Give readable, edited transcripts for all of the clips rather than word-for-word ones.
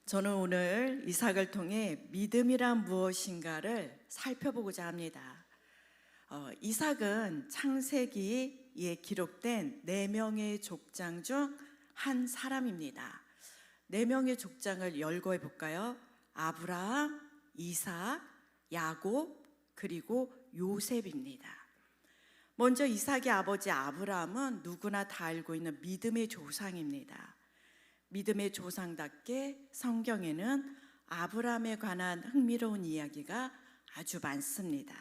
저는 오늘 이삭을 통해 믿음이란 무엇인가를 살펴보고자 합니다. 이삭은 창세기에 기록된 4명의 족장 중 한 사람입니다. 4명의 족장을 열거해 볼까요? 아브라함, 이삭, 야곱, 그리고 요셉입니다. 먼저 이삭의 아버지 아브라함은 누구나 다 알고 있는 믿음의 조상입니다. 믿음의 조상답게 성경에는 아브라함에 관한 흥미로운 이야기가 아주 많습니다.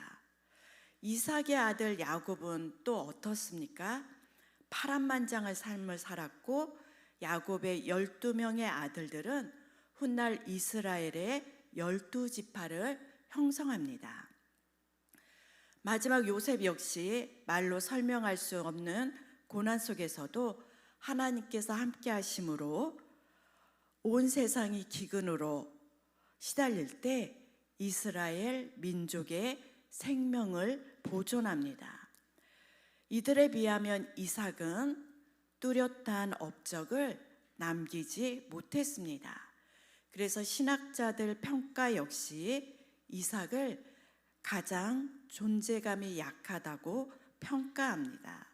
이삭의 아들 야곱은 또 어떻습니까? 파란만장한 삶을 살았고 야곱의 12명의 아들들은 훗날 이스라엘의 12지파를 형성합니다. 마지막 요셉 역시 말로 설명할 수 없는 고난 속에서도 하나님께서 함께 하심으로 온 세상이 기근으로 시달릴 때 이스라엘 민족의 생명을 보존합니다. 이들에 비하면 이삭은 뚜렷한 업적을 남기지 못했습니다. 그래서 신학자들 평가 역시 이삭을 가장 존재감이 약하다고 평가합니다.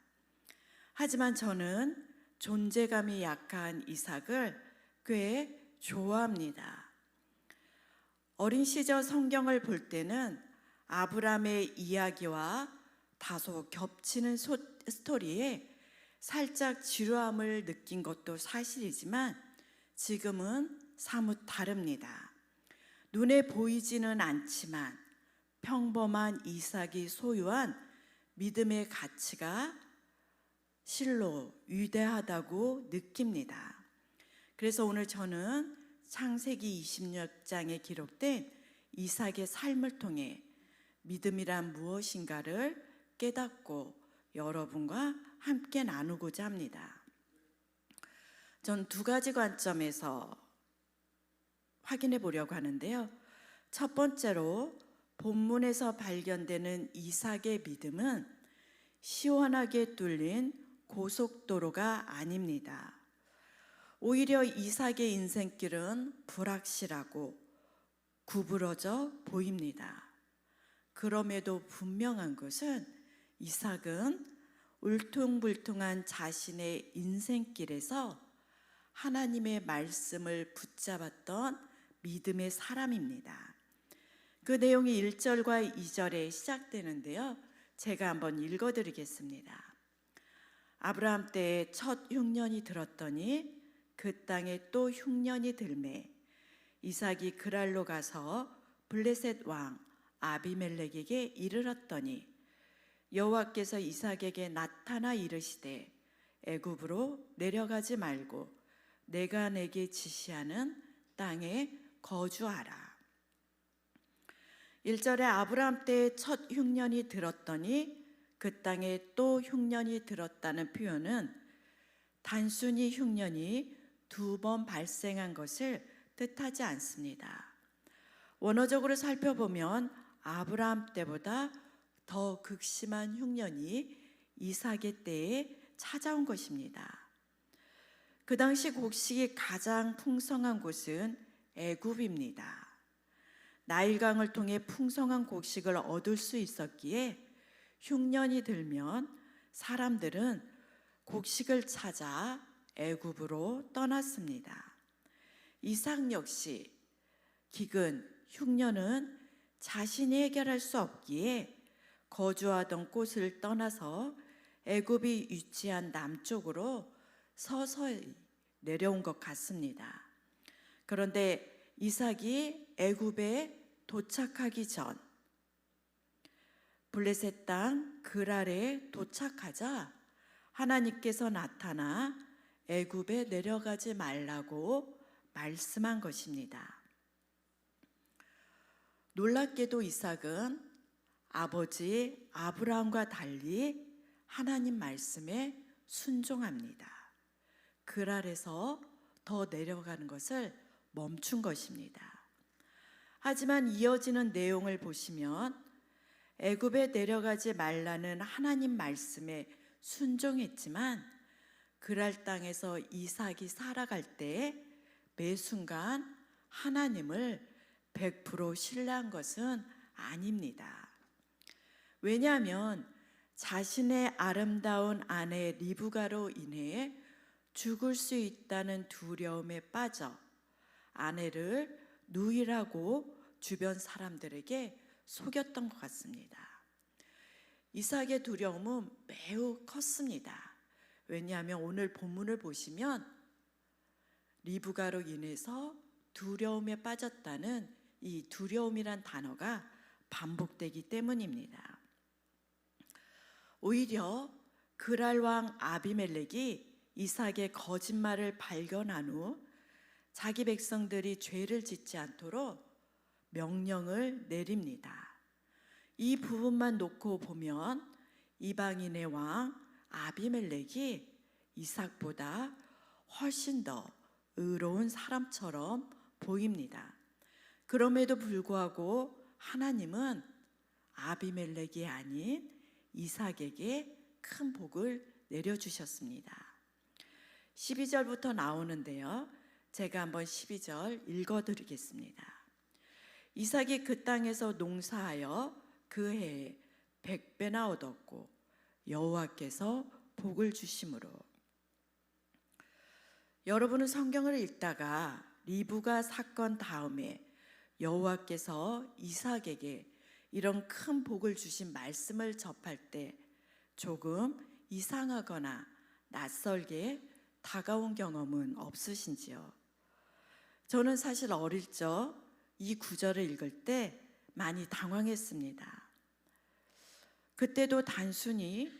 하지만 저는 존재감이 약한 이삭을 꽤 좋아합니다. 어린 시절 성경을 볼 때는 아브라함의 이야기와 다소 겹치는 스토리에 살짝 지루함을 느낀 것도 사실이지만 지금은 사뭇 다릅니다. 눈에 보이지는 않지만 평범한 이삭이 소유한 믿음의 가치가 실로 위대하다고 느낍니다. 그래서 오늘 저는 창세기 26장에 기록된 이삭의 삶을 통해 믿음이란 무엇인가를 깨닫고 여러분과 함께 나누고자 합니다. 전 2가지 관점에서 확인해 보려고 하는데요. 첫 번째로 본문에서 발견되는 이삭의 믿음은 시원하게 뚫린 고속도로가 아닙니다. 오히려 이삭의 인생길은 불확실하고 구부러져 보입니다. 그럼에도 분명한 것은 이삭은 울퉁불퉁한 자신의 인생길에서 하나님의 말씀을 붙잡았던 믿음의 사람입니다. 그 내용이 1절과 2절에 시작되는데요. 제가 한번 읽어드리겠습니다. 아브라함 때에 첫 흉년이 들었더니 그 땅에 또 흉년이 들매 이삭이 그랄로 가서 블레셋 왕 아비멜렉에게 이르렀더니 여호와께서 이삭에게 나타나 이르시되 애굽으로 내려가지 말고 내가 내게 지시하는 땅에 거주하라. 1절에 아브라함 때에 첫 흉년이 들었더니 그 땅에 또 흉년이 들었다는 표현은 단순히 흉년이 2번 발생한 것을 뜻하지 않습니다. 원어적으로 살펴보면 아브라함 때보다 더 극심한 흉년이 이삭의 때에 찾아온 것입니다. 그 당시 곡식이 가장 풍성한 곳은 애굽입니다. 나일강을 통해 풍성한 곡식을 얻을 수 있었기에 흉년이 들면 사람들은 곡식을 찾아 애굽으로 떠났습니다. 이삭 역시 기근, 흉년은 자신이 해결할 수 없기에 거주하던 곳을 떠나서 애굽이 위치한 남쪽으로 서서히 내려온 것 같습니다. 그런데 이삭이 애굽에 도착하기 전 블레셋 땅 그랄에 도착하자 하나님께서 나타나 애굽에 내려가지 말라고 말씀한 것입니다. 놀랍게도 이삭은 아버지 아브라함과 달리 하나님 말씀에 순종합니다. 그랄에서 더 내려가는 것을 멈춘 것입니다. 하지만 이어지는 내용을 보시면 애굽에 내려가지 말라는 하나님 말씀에 순종했지만 그랄 땅에서 이삭이 살아갈 때 매 순간 하나님을 100% 신뢰한 것은 아닙니다. 왜냐하면 자신의 아름다운 아내 리브가로 인해 죽을 수 있다는 두려움에 빠져 아내를 누이라고 주변 사람들에게 속였던 것 같습니다. 이삭의 두려움은 매우 컸습니다. 왜냐하면 오늘 본문을 보시면 리브가로 인해서 두려움에 빠졌다는 이 두려움이란 단어가 반복되기 때문입니다. 오히려 그랄 왕 아비멜렉이 이삭의 거짓말을 발견한 후 자기 백성들이 죄를 짓지 않도록 명령을 내립니다. 이 부분만 놓고 보면 이방인의 왕 아비멜렉이 이삭보다 훨씬 더 의로운 사람처럼 보입니다. 그럼에도 불구하고 하나님은 아비멜렉이 아닌 이삭에게 큰 복을 내려주셨습니다. 12절부터 나오는데요. 제가 한번 12절 읽어드리겠습니다. 이삭이 그 땅에서 농사하여 그 해에 100배나 얻었고 여호와께서 복을 주심으로. 여러분은 성경을 읽다가 리브가 사건 다음에 여호와께서 이삭에게 이런 큰 복을 주신 말씀을 접할 때 조금 이상하거나 낯설게 다가온 경험은 없으신지요? 저는 사실 어릴 적 이 구절을 읽을 때 많이 당황했습니다. 그때도 단순히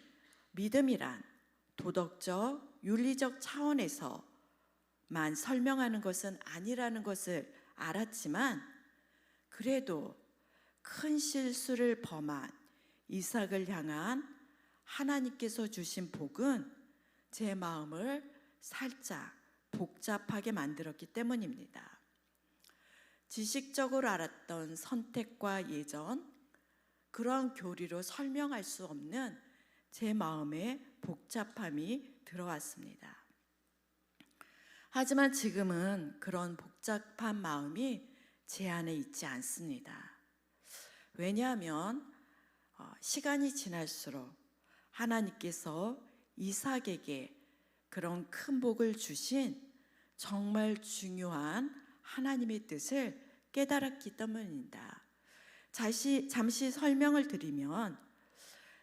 믿음이란 도덕적, 윤리적 차원에서만 설명하는 것은 아니라는 것을 알았지만 그래도 큰 실수를 범한 이삭을 향한 하나님께서 주신 복은 제 마음을 살짝 복잡하게 만들었기 때문입니다. 지식적으로 알았던 선택과 예전, 그러한 교리로 설명할 수 없는 제 마음에 복잡함이 들어왔습니다. 하지만 지금은 그런 복잡한 마음이 제 안에 있지 않습니다. 왜냐하면 시간이 지날수록 하나님께서 이삭에게 그런 큰 복을 주신 정말 중요한 하나님의 뜻을 깨달았기 때문입니다. 잠시 설명을 드리면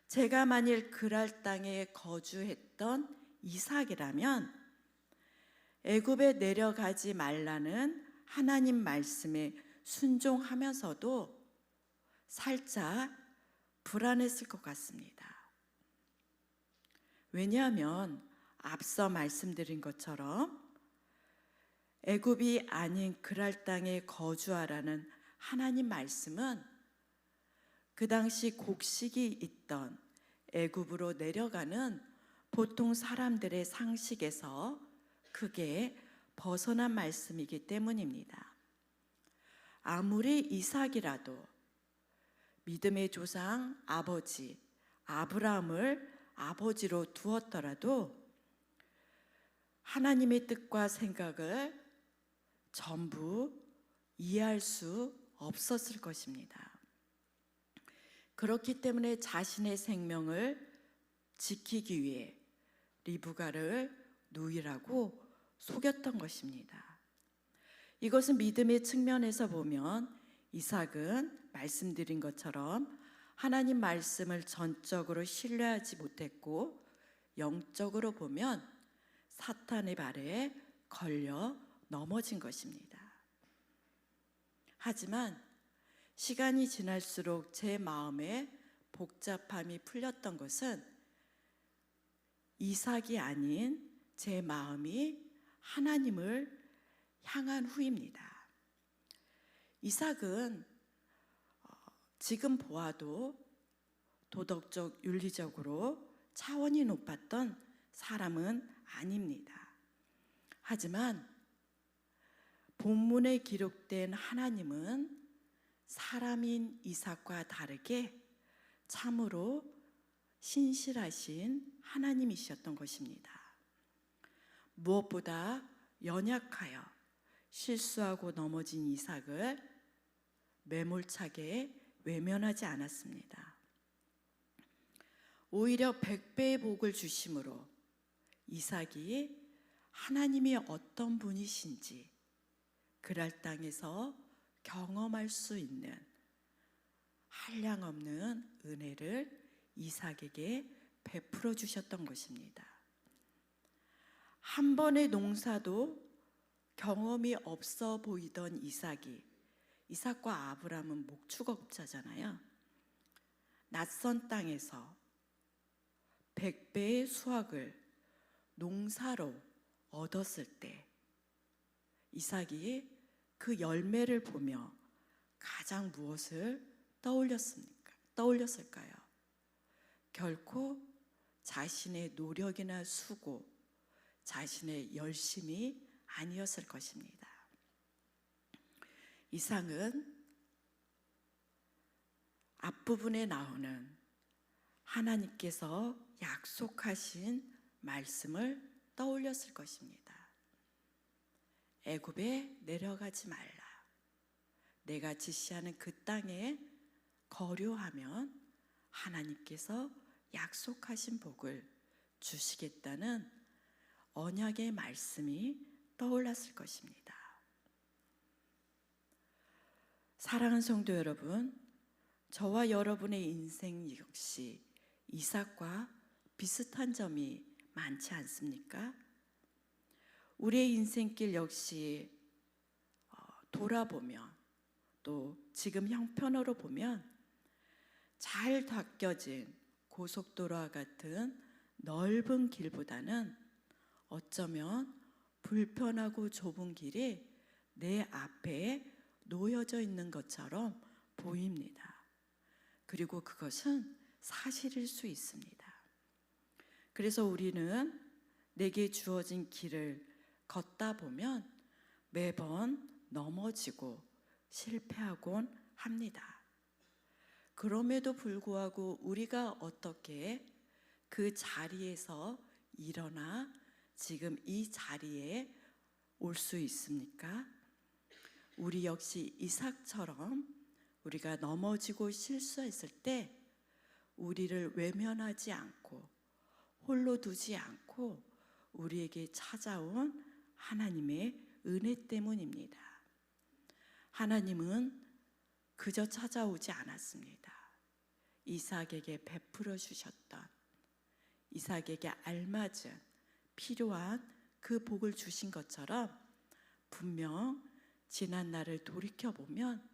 제가 만일 그랄 땅에 거주했던 이삭이라면 애굽에 내려가지 말라는 하나님 말씀에 순종하면서도 살짝 불안했을 것 같습니다. 왜냐하면 앞서 말씀드린 것처럼 애굽이 아닌 그랄 땅에 거주하라는 하나님 말씀은 그 당시 곡식이 있던 애굽으로 내려가는 보통 사람들의 상식에서 크게 벗어난 말씀이기 때문입니다. 아무리 이삭이라도 믿음의 조상 아버지 아브라함을 아버지로 두었더라도 하나님의 뜻과 생각을 전부 이해할 수 없었을 것입니다. 그렇기 때문에 자신의 생명을 지키기 위해 리브가를 누이라고 속였던 것입니다. 이것은 믿음의 측면에서 보면 이삭은 말씀드린 것처럼 하나님 말씀을 전적으로 신뢰하지 못했고 영적으로 보면 사탄의 발에 걸려 넘어진 것입니다. 하지만 시간이 지날수록 제 마음에 복잡함이 풀렸던 것은 이삭이 아닌 제 마음이 하나님을 향한 후입니다. 이삭은 지금 보아도 도덕적, 윤리적으로 차원이 높았던 사람은 아닙니다. 하지만 본문에 기록된 하나님은 사람인 이삭과 다르게 참으로 신실하신 하나님이셨던 것입니다. 무엇보다 연약하여 실수하고 넘어진 이삭을 매몰차게 외면하지 않았습니다. 오히려 100배의 복을 주심으로 이삭이 하나님이 어떤 분이신지 그랄 땅에서 경험할 수 있는 한량없는 은혜를 이삭에게 베풀어 주셨던 것입니다. 한 번의 농사도 경험이 없어 보이던 이삭과 아브라함은 목축업자잖아요. 낯선 땅에서 100배의 수확을 농사로 얻었을 때 이삭이 그 열매를 보며 가장 무엇을 떠올렸을까요? 결코 자신의 노력이나 수고, 자신의 열심이 아니었을 것입니다. 이삭은 앞부분에 나오는 하나님께서 약속하신 말씀을 떠올렸을 것입니다. 애굽에 내려가지 말라. 내가 지시하는 그 땅에 거류하면 하나님께서 약속하신 복을 주시겠다는 언약의 말씀이 떠올랐을 것입니다. 사랑하는 성도 여러분, 저와 여러분의 인생 역시 이삭과 비슷한 점이 많지 않습니까? 우리의 인생길 역시 돌아보면 또 지금 형편으로 보면 잘 닦여진 고속도로와 같은 넓은 길보다는 어쩌면 불편하고 좁은 길이 내 앞에 놓여져 있는 것처럼 보입니다. 그리고 그것은 사실일 수 있습니다. 그래서 우리는 내게 주어진 길을 걷다 보면 매번 넘어지고 실패하곤 합니다. 그럼에도 불구하고 우리가 어떻게 그 자리에서 일어나 지금 이 자리에 올 수 있습니까? 우리 역시 이삭처럼 우리가 넘어지고 실수했을 때 우리를 외면하지 않고 홀로 두지 않고 우리에게 찾아온 하나님의 은혜 때문입니다. 하나님은 그저 찾아오지 않았습니다. 이삭에게 베풀어 주셨던, 이삭에게 알맞은 필요한 그 복을 주신 것처럼 분명 지난 날을 돌이켜보면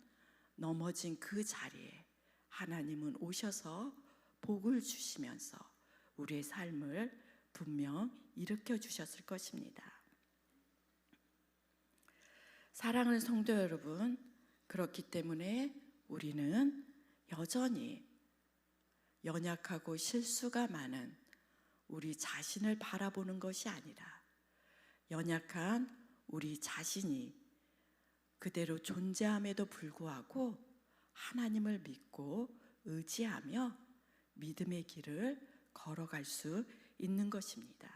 넘어진 그 자리에 하나님은 오셔서 복을 주시면서 우리의 삶을 분명 일으켜 주셨을 것입니다. 사랑하는 성도 여러분, 그렇기 때문에 우리는 여전히 연약하고 실수가 많은 우리 자신을 바라보는 것이 아니라 연약한 우리 자신이 그대로 존재함에도 불구하고 하나님을 믿고 의지하며 믿음의 길을 걸어갈 수 있는 것입니다.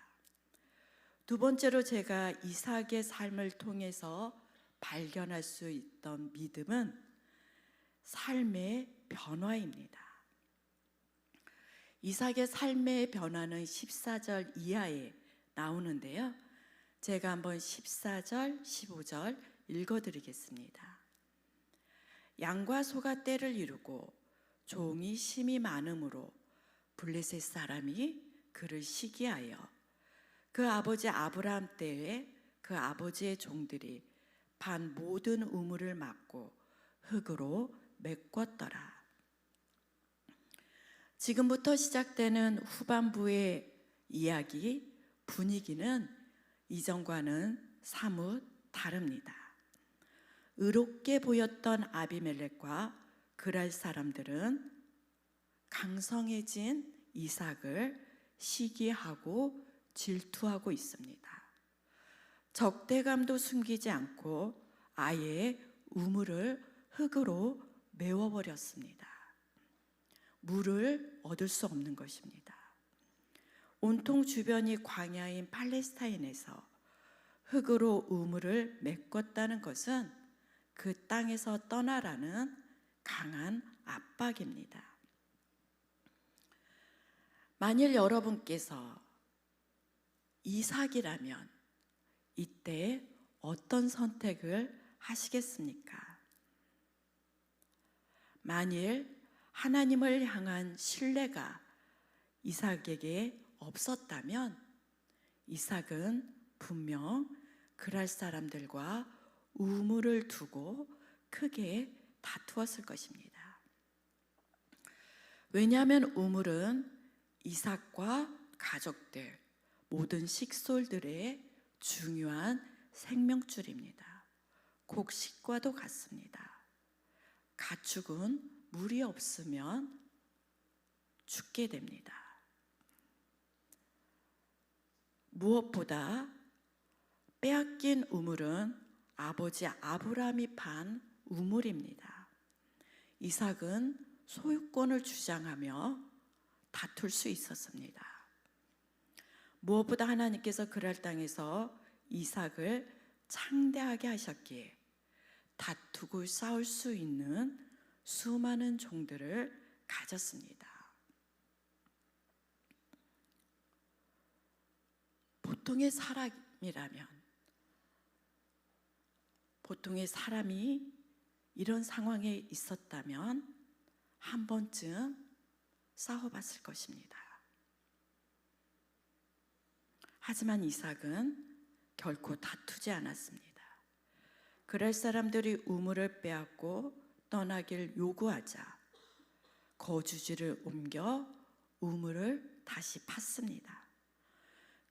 두 번째로 제가 이삭의 삶을 통해서 발견할 수 있던 믿음은 삶의 변화입니다. 이삭의 삶의 변화는 14절 이하에 나오는데요. 제가 한번 14절, 15절 읽어드리겠습니다. 양과 소가 떼를 이루고 종이 심이 많음으로 블레셋 사람이 그를 시기하여 그 아버지 아브라함 때에 그 아버지의 종들이 반 모든 우물을 막고 흙으로 메꿨더라. 지금부터 시작되는 후반부의 이야기 분위기는 이전과는 사뭇 다릅니다. 의롭게 보였던 아비멜렉과 그랄 사람들은 강성해진 이삭을 시기하고 질투하고 있습니다. 적대감도 숨기지 않고 아예 우물을 흙으로 메워버렸습니다. 물을 얻을 수 없는 것입니다. 온통 주변이 광야인 팔레스타인에서 흙으로 우물을 메꿨다는 것은 그 땅에서 떠나라는 강한 압박입니다. 만일 여러분께서 이삭이라면 이때 어떤 선택을 하시겠습니까? 만일 하나님을 향한 신뢰가 이삭에게 없었다면 이삭은 분명 그랄 사람들과 우물을 두고 크게 다투었을 것입니다. 왜냐하면 우물은 이삭과 가족들, 모든 식솔들의 중요한 생명줄입니다. 곡식과도 같습니다. 가축은 물이 없으면 죽게 됩니다. 무엇보다 빼앗긴 우물은 아버지 아브라함이 판 우물입니다. 이삭은 소유권을 주장하며 다툴 수 있었습니다. 무엇보다 하나님께서 그랄 땅에서 이삭을 창대하게 하셨기에 다투고 싸울 수 있는 수많은 종들을 가졌습니다. 보통의 사람이라면, 보통의 사람이 이런 상황에 있었다면 한 번쯤 싸워봤을 것입니다. 하지만 이삭은 결코 다투지 않았습니다. 그럴 사람들이 우물을 빼앗고 떠나길 요구하자 거주지를 옮겨 우물을 다시 팠습니다.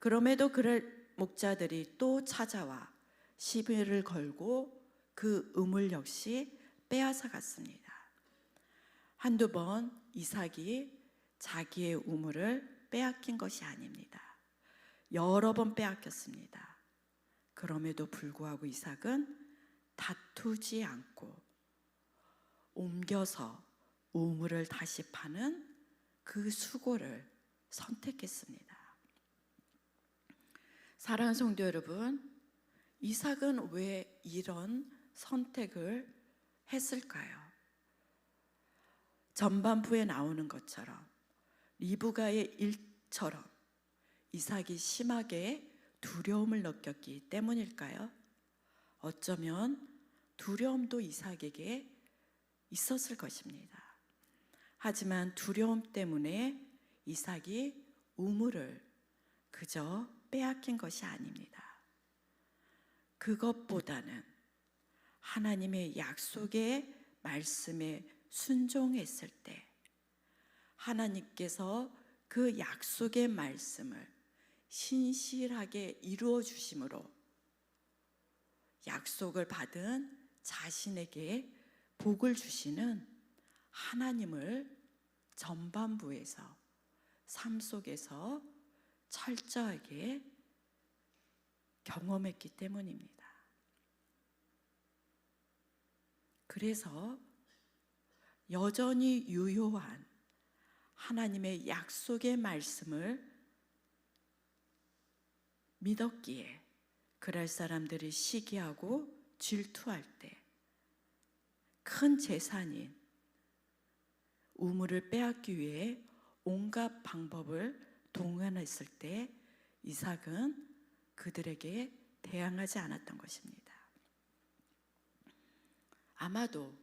그럼에도 그럴 목자들이 또 찾아와 시비를 걸고 그 우물 역시 빼앗아 갔습니다. 한두 번 이삭이 자기의 우물을 빼앗긴 것이 아닙니다. 여러 번 빼앗겼습니다. 그럼에도 불구하고 이삭은 다투지 않고 옮겨서 우물을 다시 파는 그 수고를 선택했습니다. 사랑하는 성도 여러분, 이삭은 왜 이런 선택을 했을까요? 전반부에 나오는 것처럼 리브가의 일처럼 이삭이 심하게 두려움을 느꼈기 때문일까요? 어쩌면 두려움도 이삭에게 있었을 것입니다. 하지만 두려움 때문에 이삭이 우물을 그저 빼앗긴 것이 아닙니다. 그것보다는 하나님의 약속의 말씀에 순종했을 때 하나님께서 그 약속의 말씀을 신실하게 이루어 주심으로 약속을 받은 자신에게 복을 주시는 하나님을 전반부에서 삶 속에서 철저하게 경험했기 때문입니다. 그래서 여전히 유효한 하나님의 약속의 말씀을 믿었기에 그럴 사람들이 시기하고 질투할 때 큰 재산인 우물을 빼앗기 위해 온갖 방법을 동원했을 때 이삭은 그들에게 대항하지 않았던 것입니다. 아마도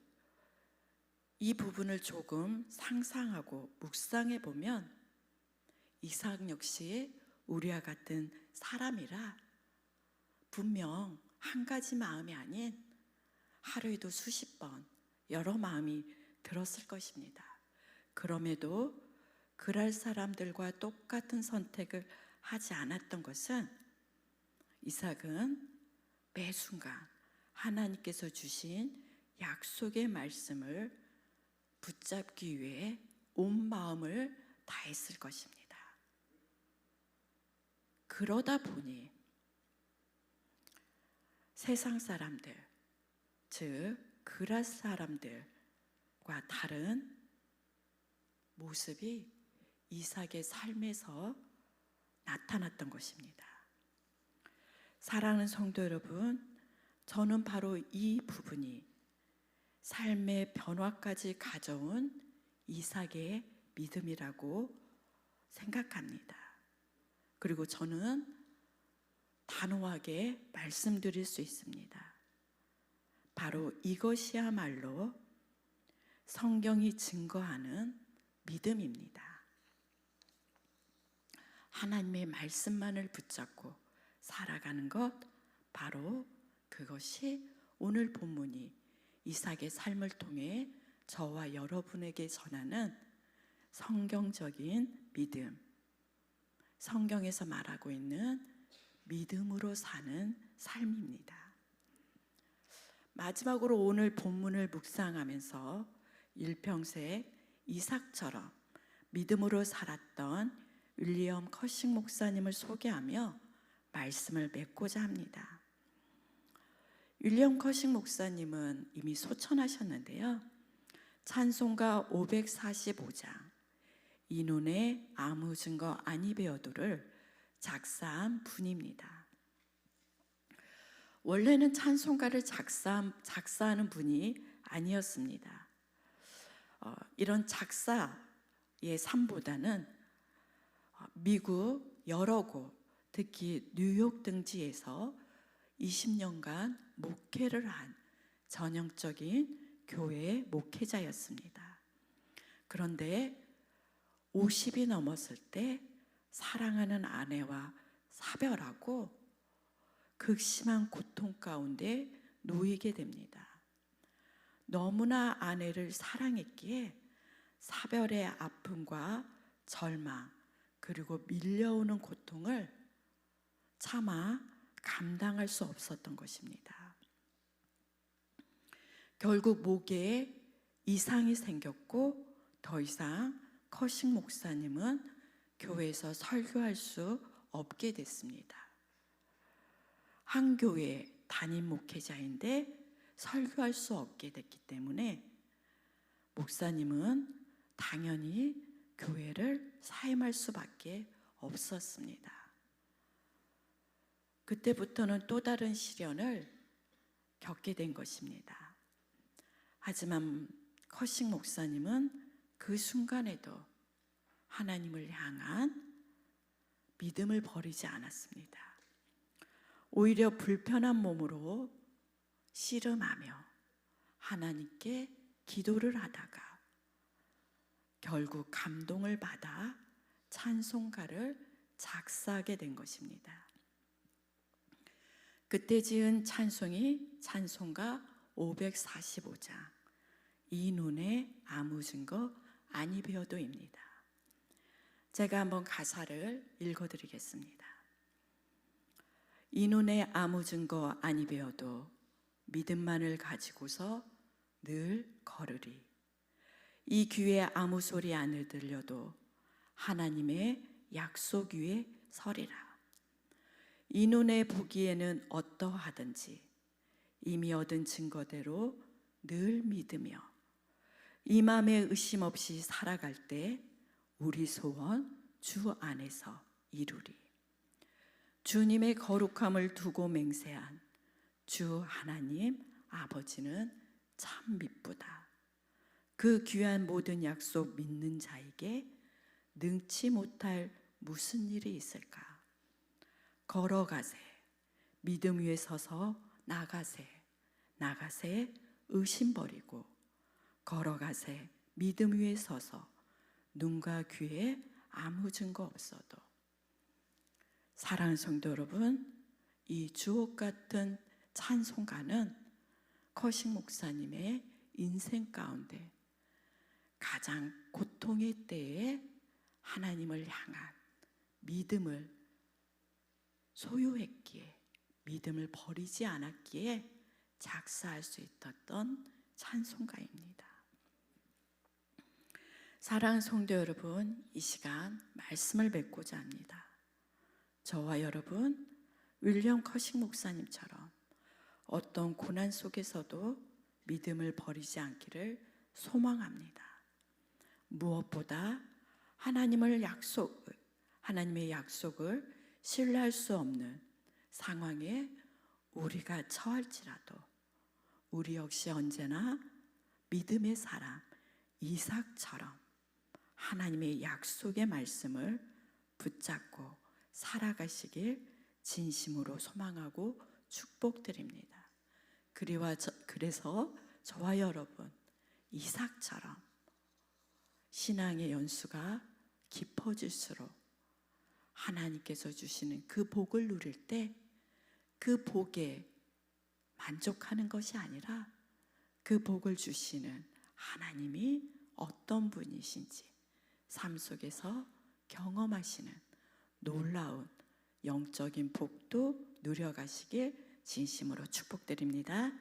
이 부분을 조금 상상하고 묵상해 보면 이삭 역시 우리와 같은 사람이라 분명 한 가지 마음이 아닌 하루에도 수십 번 여러 마음이 들었을 것입니다. 그럼에도 그럴 사람들과 똑같은 선택을 하지 않았던 것은 이삭은 매 순간 하나님께서 주신 약속의 말씀을 붙잡기 위해 온 마음을 다했을 것입니다. 그러다 보니 세상 사람들, 즉 그랄 사람들과 다른 모습이 이삭의 삶에서 나타났던 것입니다. 사랑하는 성도 여러분, 저는 바로 이 부분이 삶의 변화까지 가져온 이삭의 믿음이라고 생각합니다. 그리고 저는 단호하게 말씀드릴 수 있습니다. 바로 이것이야말로 성경이 증거하는 믿음입니다. 하나님의 말씀만을 붙잡고 살아가는 것, 바로 그것이 오늘 본문이 이삭의 삶을 통해 저와 여러분에게 전하는 성경적인 믿음, 성경에서 말하고 있는 믿음으로 사는 삶입니다. 마지막으로 오늘 본문을 묵상하면서 일평생 이삭처럼 믿음으로 살았던 윌리엄 커싱 목사님을 소개하며 말씀을 맺고자 합니다. 윌리엄 커싱 목사님은 이미 소천하셨는데요, 찬송가 545장 이눈의 아무 증거 아니 배워도를 작사한 분입니다. 원래는 찬송가를 작사하는 분이 아니었습니다. 이런 작사의 삶보다는 미국 여러 곳, 특히 뉴욕 등지에서 20년간 목회를 한 전형적인 교회 목회자였습니다. 그런데 50이 넘었을 때 사랑하는 아내와 사별하고 극심한 고통 가운데 놓이게 됩니다. 너무나 아내를 사랑했기에 사별의 아픔과 절망, 그리고 밀려오는 고통을 차마 감당할 수 없었던 것입니다. 결국 목에 이상이 생겼고 더 이상 커싱 목사님은 교회에서 설교할 수 없게 됐습니다. 한 교회 담임 목회자인데 설교할 수 없게 됐기 때문에 목사님은 당연히 교회를 사임할 수밖에 없었습니다. 그때부터는 또 다른 시련을 겪게 된 것입니다. 하지만 커싱 목사님은 그 순간에도 하나님을 향한 믿음을 버리지 않았습니다. 오히려 불편한 몸으로 씨름하며 하나님께 기도를 하다가 결국 감동을 받아 찬송가를 작사하게 된 것입니다. 그때 지은 찬송이 찬송가 545장 이 눈에 아무 증거 아니 배워도입니다. 제가 한번 가사를 읽어드리겠습니다. 이 눈에 아무 증거 아니 배워도 믿음만을 가지고서 늘 걸으리. 이 귀에 아무 소리 안 들려도 하나님의 약속 위에 서리라. 이 눈에 보기에는 어떠하든지 이미 얻은 증거대로 늘 믿으며 이 맘에 의심 없이 살아갈 때 우리 소원 주 안에서 이루리. 주님의 거룩함을 두고 맹세한 주 하나님 아버지는 참 미쁘다. 그 귀한 모든 약속 믿는 자에게 능치 못할 무슨 일이 있을까? 걸어가세, 믿음 위에 서서 나가세, 나가세 의심 버리고 걸어가세, 믿음 위에 서서 눈과 귀에 아무 증거 없어도. 사랑하는 성도 여러분, 이 주옥 같은 찬송가는 커싱 목사님의 인생 가운데 가장 고통의 때에 하나님을 향한 믿음을 소유했기에, 믿음을 버리지 않았기에 작사할 수 있었던 찬송가입니다. 사랑하는 성도 여러분, 이 시간 말씀을 맺고자 합니다. 저와 여러분, 윌리엄 커싱 목사님처럼 어떤 고난 속에서도 믿음을 버리지 않기를 소망합니다. 무엇보다 하나님의 약속을 신뢰할 수 없는 상황에 우리가 처할지라도 우리 역시 언제나 믿음의 사람 이삭처럼 하나님의 약속의 말씀을 붙잡고 살아가시길 진심으로 소망하고 축복드립니다. 그래서 저와 여러분 이삭처럼 신앙의 연수가 깊어질수록 하나님께서 주시는 그 복을 누릴 때 그 복에 만족하는 것이 아니라 그 복을 주시는 하나님이 어떤 분이신지 삶 속에서 경험하시는 놀라운 영적인 복도 누려가시길 진심으로 축복드립니다.